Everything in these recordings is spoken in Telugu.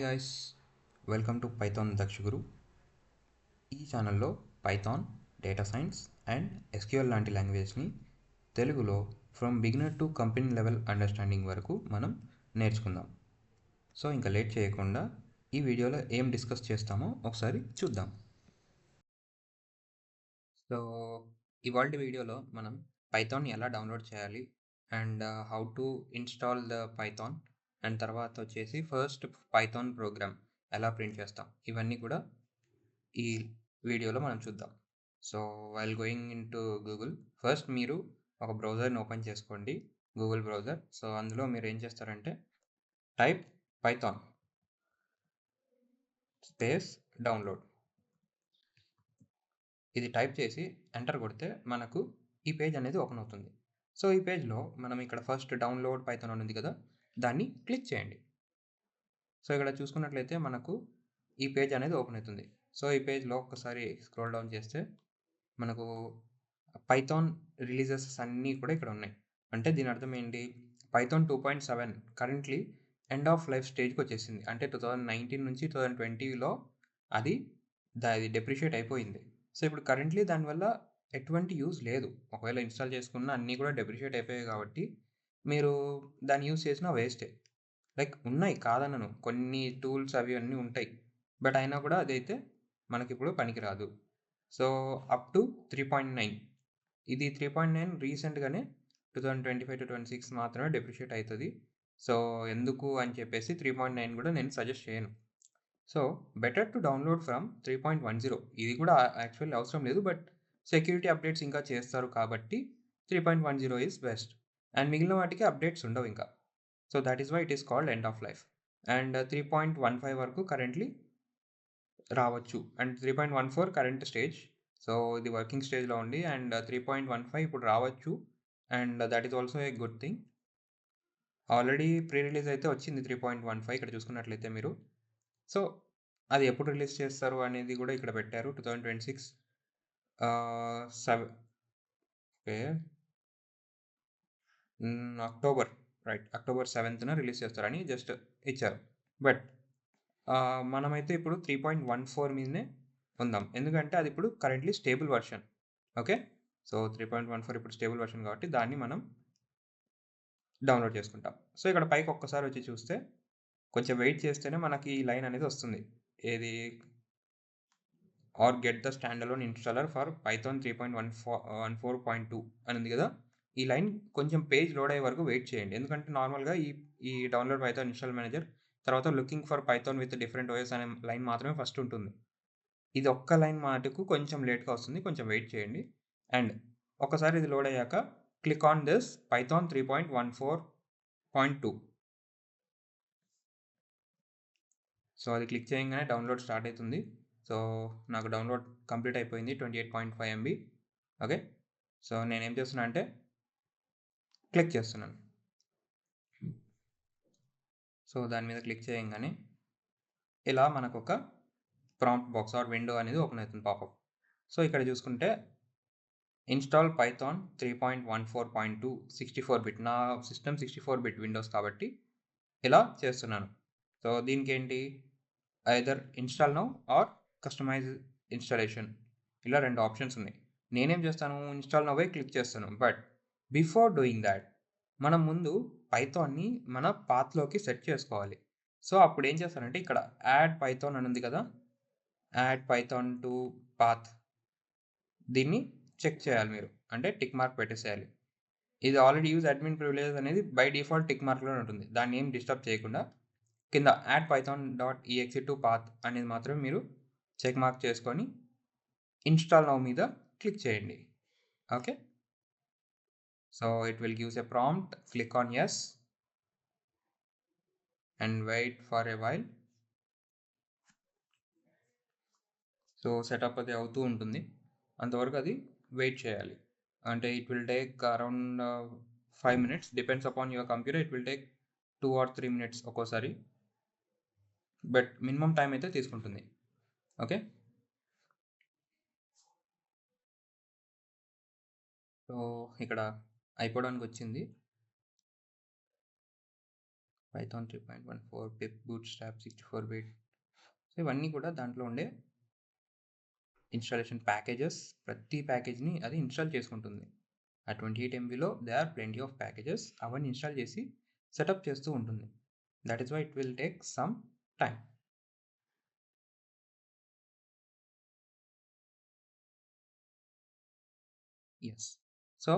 guys, welcome to Python Dakshaguru. ఈ ఛానల్లో Python, data science and SQL లాంటి లాంగ్వేజ్ని తెలుగులో from beginner to company level understanding వరకు మనం నేర్చుకుందాం. సో ఇంకా లేట్ చేయకుండా ఈ వీడియోలో ఏం డిస్కస్ చేస్తామో ఒకసారి చూద్దాం. సో ఇవాళ వీడియోలో మనం పైథాన్ ఎలా డౌన్లోడ్ చేయాలి and how to install the Python and తర్వాత వచ్చేసి ఫస్ట్ పైథాన్ ప్రోగ్రామ్ ఎలా ప్రింట్ చేస్తాం ఇవన్నీ కూడా ఈ వీడియోలో మనం చూద్దాం. So while going in to Google, first మీరు ఒక బ్రౌజర్ని ఓపెన్ చేసుకోండి, గూగుల్ బ్రౌజర్. సో అందులో మీరు ఏం చేస్తారంటే టైప్ పైథాన్ స్పేస్ డౌన్లోడ్, ఇది టైప్ చేసి ఎంటర్ కొడితే మనకు ఈ పేజ్ అనేది ఓపెన్ అవుతుంది. సో ఈ పేజ్లో మనం ఇక్కడ ఫస్ట్ డౌన్లోడ్ పైథాన్ అని ఉంది కదా, దాన్ని క్లిక్ చేయండి. సో ఇక్కడ చూసుకున్నట్లయితే మనకు ఈ పేజ్ అనేది ఓపెన్ అవుతుంది. సో ఈ పేజ్లో ఒక్కసారి స్క్రోల్ డౌన్ చేస్తే మనకు పైథాన్ రిలీజెస్ అన్నీ కూడా ఇక్కడ ఉన్నాయి. అంటే దీని అర్థం ఏంటి, Python 2.7 currently end of life స్టేజ్కి వచ్చేసింది. అంటే 2019 నుంచి 2020లో అది డెప్రిషియేట్ అయిపోయింది. సో ఇప్పుడు కరెంట్లీ దానివల్ల ఎటువంటి యూజ్ లేదు. ఒకవేళ ఇన్స్టాల్ చేసుకున్న అన్నీ కూడా డెప్రిషియేట్ అయిపోయాయి కాబట్టి మీరు దాన్ని యూజ్ చేసినా వేస్టే. లైక్ ఉన్నాయి కాదనను, కొన్ని టూల్స్ అవి అన్నీ ఉంటాయి, బట్ అయినా కూడా అదైతే మనకిప్పుడు పనికిరాదు. సో అప్ టు 3.9, ఇది 3.9 రీసెంట్గానే 2025 to 26 మాత్రమే డెప్రిషియేట్ అవుతుంది. సో ఎందుకు అని చెప్పేసి 3.9 కూడా నేను సజెస్ట్ చేయను. So better to download from 3.10, ఇది కూడా యాక్చువల్లీ అవసరం లేదు, బట్ సెక్యూరిటీ అప్డేట్స్ ఇంకా చేస్తారు కాబట్టి 3.10 ఈజ్ బెస్ట్. అండ్ మిగిలిన వాటికి అప్డేట్స్ ఉండవు ఇంకా. So that is why it is called end of life. And 3.15 వరకు కరెంట్లీ రావచ్చు, అండ్ 3.14 కరెంట్ స్టేజ్. సో ఇది వర్కింగ్ స్టేజ్లో ఉంది. అండ్ 3.15 ఇప్పుడు రావచ్చు, and that is also a good thing. Already pre release అయితే వచ్చింది 3.15 ఇక్కడ చూసుకున్నట్లయితే మీరు. సో అది ఎప్పుడు రిలీజ్ చేస్తారు అనేది కూడా ఇక్కడ పెట్టారు, 2026 October, right, October 7th release చేస్తారని జస్ట్ ఇచ్చారు. బట్ మనమైతే ఇప్పుడు 3.14 మీదనే ఉందాం, ఎందుకంటే అది ఇప్పుడు currently stable version. Okay, so 3.14 ఇప్పుడు స్టేబుల్ వర్షన్ కాబట్టి దాన్ని మనం డౌన్లోడ్ చేసుకుంటాం. సో ఇక్కడ పైకి ఒక్కసారి వచ్చి చూస్తే కొంచెం వెయిట్ చేస్తేనే మనకి ఈ లైన్ అనేది వస్తుంది, ఏది or get the standalone installer for python 3.14.2 అని ఉంది కదా. ఈ లైన్ కొంచెం పేజ్ లోడ్ అయ్యే వరకు వెయిట్ చేయండి, ఎందుకంటే నార్మల్గా ఈ డౌన్లోడ్ పైథాన్ ఇన్స్టాల్ మేనేజర్ తర్వాత looking for Python with different OS అనే లైన్ మాత్రమే ఫస్ట్ ఉంటుంది. ఇది ఒక్క లైన్ మాటకు కొంచెం లేట్గా వస్తుంది, కొంచెం వెయిట్ చేయండి. అండ్ ఒకసారి ఇది లోడ్ అయ్యాక click on this Python 3.14.2. So అది క్లిక్ చేయగానే డౌన్లోడ్ స్టార్ట్ అవుతుంది. సో నాకు డౌన్లోడ్ కంప్లీట్ అయిపోయింది, 28.5 MB. ఓకే, సో నేనేం చేస్తున్నా అంటే క్లిక్ చేస్తున్నాను. సో దాని మీద క్లిక్ చేయగానే ఇలా మనకు ఒక ప్రాంప్ట్ బాక్స్ ఆర్ విండో అనేది ఓపెన్ అవుతుంది, పాపప్. సో ఇక్కడ చూసుకుంటే ఇన్స్టాల్ పైథాన్ 3.14.2 64 బిట్, నా సిస్టమ్ 64 బిట్ విండోస్ కాబట్టి ఇలా చేస్తున్నాను. సో దీనికి ఏంటి, either install now or customize installation, ఇలా రెండు ఆప్షన్స్ ఉన్నాయి. నేనేం చేస్తాను, ఇన్స్టాల్ నౌవే క్లిక్ చేస్తాను. బట్ బిఫోర్ డూయింగ్ దాట్ మనం ముందు పైథాన్ని మన పాత్లోకి సెట్ చేసుకోవాలి. సో అప్పుడు ఏం చేస్తానంటే ఇక్కడ యాడ్ పైథాన్ అని ఉంది కదా, యాడ్ పైథాన్ టు పాత్, దీన్ని చెక్ చేయాలి మీరు, అంటే టిక్ మార్క్ పెట్టేసేయాలి. ఇది ఆల్రెడీ యూజ్ అడ్మిన్ ప్రివిలేజ్ అనేది బై డిఫాల్ట్ టిక్ మార్క్లోనే ఉంటుంది, దాన్ని ఏం డిస్టర్బ్ చేయకుండా కింద add python .exe to path అనేది మాత్రమే మీరు చెక్ మార్క్ చేసుకొని ఇన్స్టాల్ నౌ మీద క్లిక్ చేయండి. Okay, so it will gives a prompt, click on yes and wait for a while. So setup అది అవుతూ ఉంటుంది, అంతవరకు అది వెయిట్ చేయాలి. అంటే it will take around 5 minutes, depends upon your computer. It will take 2 or 3 minutes ఒక్కోసారి, బట్ మినిమం టైం అయితే తీసుకుంటుంది. ఓకే, సో ఇక్కడ అయిపోవడానికి వచ్చింది పైథాన్ 3.14 పిప్ బూట్స్ట్రాప్ 64-bit. సో ఇవన్నీ కూడా దాంట్లో ఉండే ఇన్స్టాలేషన్ ప్యాకేజెస్. ప్రతి ప్యాకేజ్ని అది ఇన్స్టాల్ చేసుకుంటుంది. ఆ 28 MBలో they are plenty of packages. అవన్నీ ఇన్స్టాల్ చేసి సెటప్ చేస్తూ ఉంటుంది. That is why it will take some time. Yes. So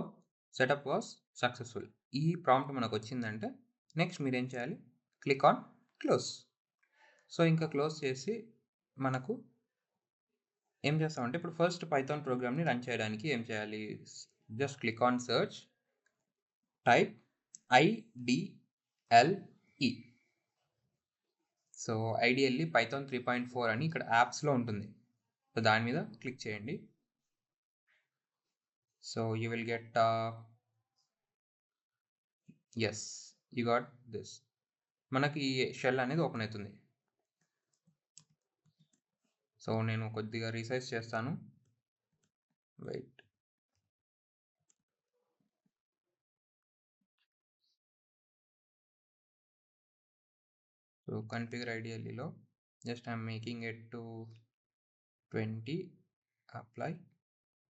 setup was successful. ఈ ప్రాంప్ట్ మనకు వచ్చిందంటే నెక్స్ట్ మీరేం చేయాలి, క్లిక్ ఆన్ క్లోజ్. సో ఇంకా క్లోజ్ చేసి మనకు ఏం చేస్తామంటే ఇప్పుడు ఫస్ట్ పైథాన్ ప్రోగ్రామ్ని రన్ చేయడానికి ఏం చేయాలి, just click on search, type IDLE. So ideally Python 3.4 అని ఇక్కడ యాప్స్లో ఉంటుంది. సో దాని మీద క్లిక్ చేయండి. So you will get yes, you got this. మనకి ఈ షెల్ అనేది ఓపెన్ అవుతుంది. సో నేను కొద్దిగా రీసైజ్ చేస్తాను, వెయిట్. సో కన్ఫిగర్ ఐడియల్లీలో just I'm making it to 20, apply,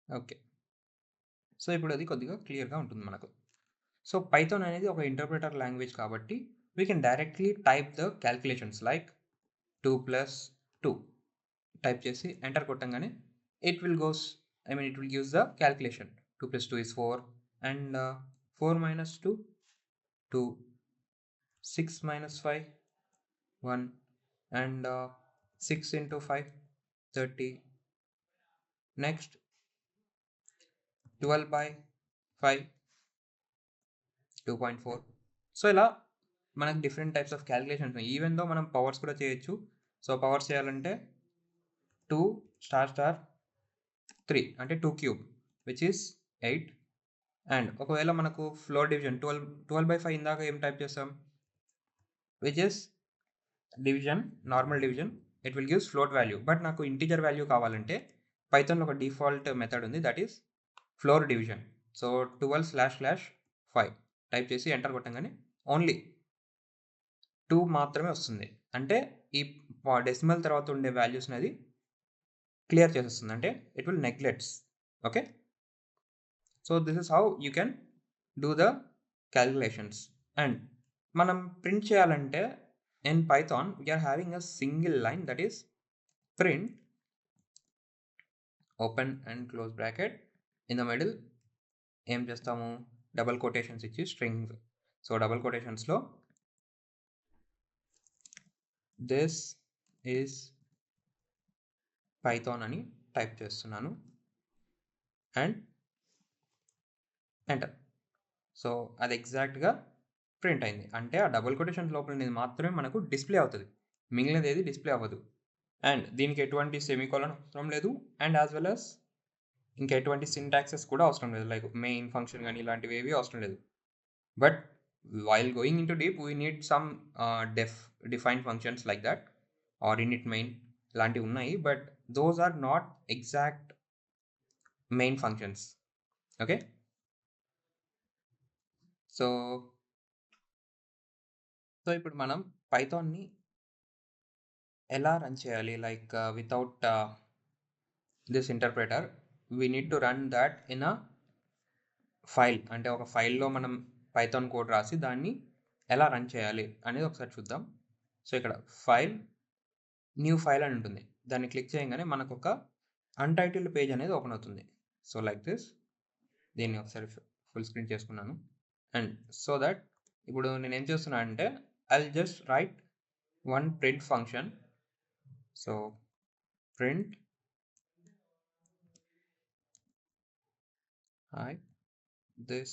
okay. So ఇప్పుడు అది కొద్దిగా క్లియర్గా ఉంటుంది మనకు. సో పైథాన్ అనేది ఒక ఇంటర్ప్రిటర్ లాంగ్వేజ్ కాబట్టి we can directly type the calculations like 2 + 2 type చేసి ఎంటర్ కొట్టంగానే it will gives the calculation. 2 + 2 is 4 and 4 - 2 2, 6 - 5 1 and 6 × 5 30. Next 12/5 2.4. So ఇలా మనకు డిఫరెంట్ టైప్స్ ఆఫ్ క్యాలిక్యులేషన్స్ ఉన్నాయి. ఈవెన్ దో మనం పవర్స్ కూడా చేయొచ్చు. సో పవర్స్ చేయాలంటే 2 * 3 అంటే 2³ విచ్ ఈస్ 8. అండ్ ఒకవేళ మనకు ఫ్లోర్ డివిజన్ 12/5 ఇందాక ఏం టైప్ చేస్తాం, which is division, normal division. It will gives float value. But నాకు ఇంటీజర్ వాల్యూ కావాలంటే పైథాన్లో ఒక డిఫాల్ట్ మెథడ్ ఉంది, that is floor division. So 12/5 type చేసి ఎంటర్ కొట్టంగానే ఓన్లీ 2 మాత్రమే వస్తుంది. అంటే ఈ డెసిమల్ తర్వాత ఉండే వాల్యూస్ని అది క్లియర్ చేసేస్తుంది, అంటే it will neglects. Okay. So this is how you can do the calculations. And మనం ప్రింట్ చేయాలంటే in Python we're having a single line, that is print open and close bracket. In the middle ఏం చేస్తాము, డబల్ కొటేషన్స్ ఇచ్చి స్ట్రింగ్. సో డబల్ కొటేషన్స్లో దిస్ ఈజ్ పైథాన్ అని టైప్ చేస్తున్నాను అండ్ ఎంటర్. సో అది ఎగ్జాక్ట్గా ప్రింట్ అయింది. అంటే ఆ డబుల్ కొటేషన్ లోపల మాత్రమే మనకు డిస్ప్లే అవుతుంది, మిగిలినది ఏది డిస్ప్లే అవ్వదు. అండ్ దీనికి ఎటువంటి సెమీకోలన్ అవసరం లేదు, అండ్ యాజ్ వెల్ యాజ్ ఇంకా ఎటువంటి సింటాక్సెస్ కూడా అవసరం లేదు, లైక్ మెయిన్ ఫంక్షన్ కానీ ఇలాంటివి ఏవి అవసరం లేదు. But while going into deep we need some defined functions like that or init main లాంటివి ఉన్నాయి, but those are not exact main functions. Okay. So ఇప్పుడు మనం పైథాన్ని ఎలా రన్ చేయాలి, like without this interpreter we need to run that in a file. అంటే ఒక ఫైల్లో మనం పైథాన్ కోడ్ రాసి దాన్ని ఎలా రన్ చేయాలి అనేది ఒకసారి చూద్దాం. సో ఇక్కడ ఫైల్, న్యూ ఫైల్ అని ఉంటుంది. దాన్ని క్లిక్ చేయగానే మనకు ఒక అన్టైటిల్డ్ పేజ్ అనేది ఓపెన్ అవుతుంది. So like this. దీన్ని ఒకసారి ఫుల్ స్క్రీన్ చేసుకున్నాను. అండ్ సో దట్ ఇప్పుడు నేను ఏం చేస్తున్నా అంటే I will just right one print function. So print hi, this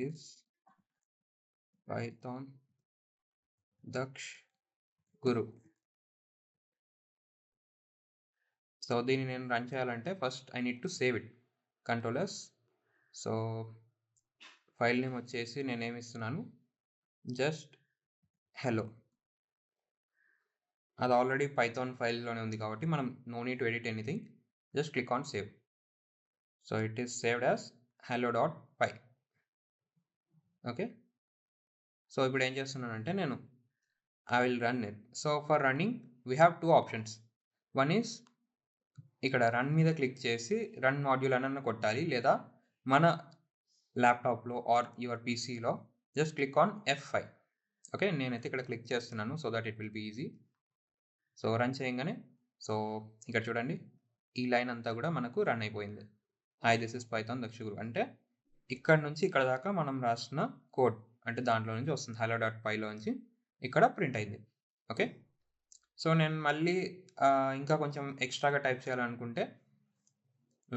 is Python Daksh Guru. So దీన్ని నేను రన్ చేయాలంటే first I need to save it. Ctrl+S. So file name వచ్చేసి నేనేమి ఇస్తున్నాను, జస్ట్ హెలో. అది ఆల్రెడీ పైథాన్ ఫైల్లోనే ఉంది కాబట్టి మనం no need to edit anything, just click on save. So it is saved as hello.py. Okay. So ఇప్పుడు ఏం చేస్తున్నానంటే నేను I will run it. So for running, we have two options. One is ఇక్కడ రన్ మీద క్లిక్ చేసి రన్ మాడ్యూల్ అని కొట్టాలి, లేదా మన ల్యాప్టాప్లో ఆర్ యువర్ పీసీలో just click on F5. Okay, నేనైతే ఇక్కడ క్లిక్ చేస్తున్నాను so that it will be easy. So run చేయగానే సో ఇక్కడ చూడండి ఈ లైన్ అంతా కూడా మనకు రన్ అయిపోయింది. Hi this is Python Dakshaguru అంటే ఇక్కడ నుంచి ఇక్కడ దాకా మనం రాసిన కోడ్ అంటే దాంట్లో నుంచి వస్తుంది, hello.py నుంచి ఇక్కడ ప్రింట్ అయింది. ఓకే, సో నేను మళ్ళీ ఇంకా కొంచెం ఎక్స్ట్రాగా టైప్ చేయాలనుకుంటే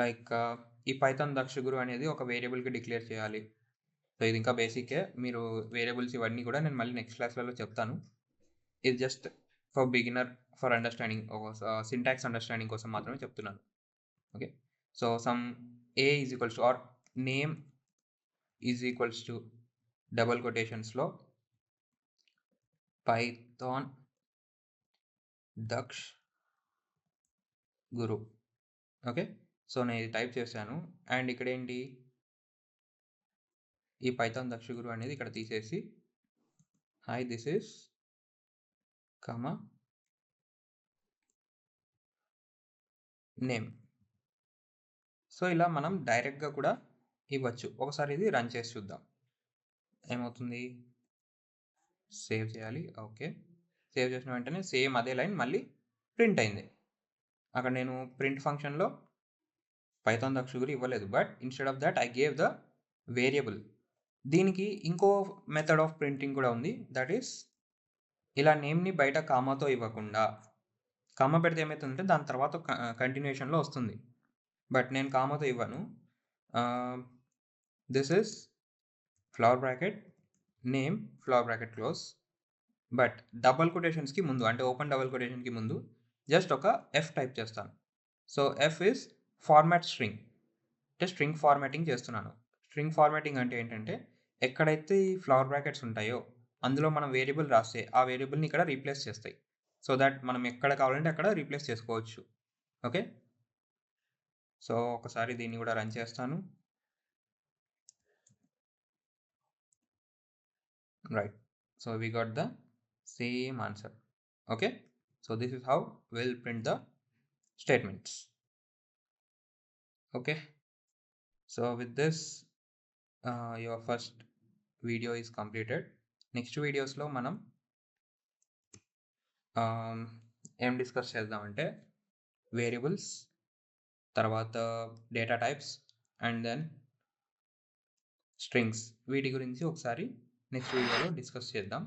లైక్ ఈ పైథాన్ దక్షగురు అనేది ఒక వేరియబుల్కి డిక్లేర్ చేయాలి. సో ఇది ఇంకా బేసికే, మీరు వేరియబుల్స్ ఇవన్నీ కూడా నేను మళ్ళీ నెక్స్ట్ క్లాస్లలో చెప్తాను. ఇది just for beginner for understanding, syntax understanding కోసం మాత్రమే చెప్తున్నాను. Okay, so sum a is equals to or name is equals to double కొటేషన్స్లో Python Daksh Guru. Okay, so నేను ఇది టైప్ చేశాను అండ్ ఇక్కడ ఏంటి ఈ పైథాన్ దక్ష గురు అనేది ఇక్కడ తీసేసి hi this is comma name. So ఇలా మనం డైరెక్ట్గా కూడా ఇవ్వచ్చు. ఒకసారి ఇది రన్ చేసి చూద్దాం ఏమవుతుంది. సేవ్ చేయాలి. ఓకే, సేవ్ చేసిన వెంటనే సేమ్ అదే లైన్ మళ్ళీ ప్రింట్ అయింది. అక్కడ నేను ప్రింట్ ఫంక్షన్లో పైథాన్ దక్ష గురు ఇవ్వలేదు, but instead of that I gave the variable. దీనికి ఇంకో మెథడ్ ఆఫ్ ప్రింటింగ్ కూడా ఉంది, దట్ ఈస్ ఇలా నేమ్ని బయట కామాతో ఇవ్వకుండా, కామా పెడితే ఏమవుతుందంటే దాని తర్వాత కంటిన్యూషన్లో వస్తుంది, బట్ నేను కామాతో ఇవ్వను. This is flower bracket name flower bracket close, but double కొటేషన్స్కి ముందు అంటే ఓపెన్ డబల్ కొటేషన్కి ముందు జస్ట్ ఒక ఎఫ్ టైప్ చేస్తాను. So F is format string, అంటే స్ట్రింగ్ ఫార్మాటింగ్ చేస్తున్నాను. స్ట్రింగ్ ఫార్మాటింగ్ అంటే ఏంటంటే ఎక్కడైతే ఈ ఫ్లవర్ బ్రాకెట్స్ ఉంటాయో అందులో మనం వేరియబుల్ రాస్తే ఆ వేరియబుల్ని ఇక్కడ రీప్లేస్ చేస్తాయి, సో దట్ మనం ఎక్కడ కావాలంటే అక్కడ రీప్లేస్ చేసుకోవచ్చు. ఓకే, సో ఒకసారి దీన్ని కూడా రన్ చేస్తాను. Right, so we got the same answer. Okay, so this is how will print the statements. Okay, so with this your first video is completed. Next వీడియోస్లో మనం ఏం డిస్కస్ చేద్దామంటే వేరియబుల్స్, తర్వాత data types and then strings, వీటి గురించి ఒకసారి నెక్స్ట్ వీడియోలో డిస్కస్ చేద్దాం.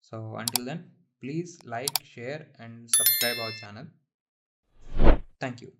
So until then please like, share and subscribe our channel. Thank you.